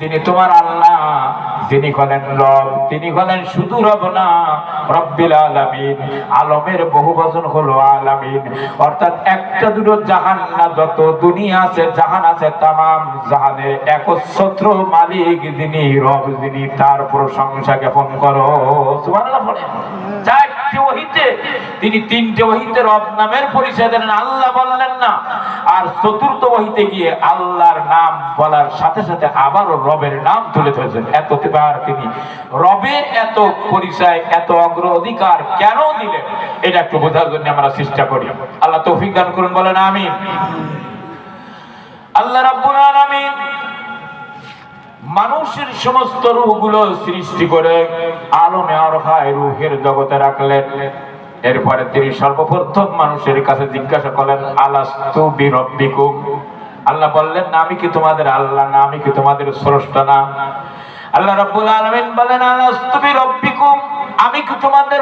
তিনি তোমার আল্লাহ, যিনি হলেন রব, তিনি হলেন শুধু রব না, রব্বিল আলামিন, আলমের বহুবচন হলো আলামিন। অর্থাৎ একটা দুটো জাহান না, যত দুনিয়া আছে জাহান আছে, তামাম জাহানের একচ্ছত্র মালিক যিনি, রব যিনি, তার প্রশংসা জ্ঞাপন করো। সুবহানাল্লাহ বলেন। চারটি ওহীতে তিনি তিনটে ওহীতে রব নামের পরিচয় দেন, আল্লাহ বললেন না। আর চতুর্থ ওহীতে গিয়ে আল্লাহর নাম বলার সাথে সাথে আবারও রবের নাম তুলে ধরেছেন। এতবার তিনি রবের এত পরিচয়, এত অগ্রাধিকার কেন দিলেন, এটা একটু বোঝার জন্য আমরা চেষ্টা করি। আল্লাহ তৌফিক দান করুন, বলেন আমিন। আল্লাহ রাব্বুল আলামিন মানুষের সমস্ত রূহগুলো সৃষ্টি করে আলমে আরফায় রূহের জগতে রাখলেন। এরপরে তিনি সর্বপ্রথম মানুষের কাছে জিজ্ঞাসা করলেন, আলাস্তু বিরব্বিকুম। আল্লাহ বললেন, না আমি কি তোমাদের আল্লাহ না, আমি কি তোমাদের স্রষ্টা না? আল্লাহ রাব্বুল আলামিন বলেন, আলাস্তু বিরব্বিকুম, আমি কি তোমাদের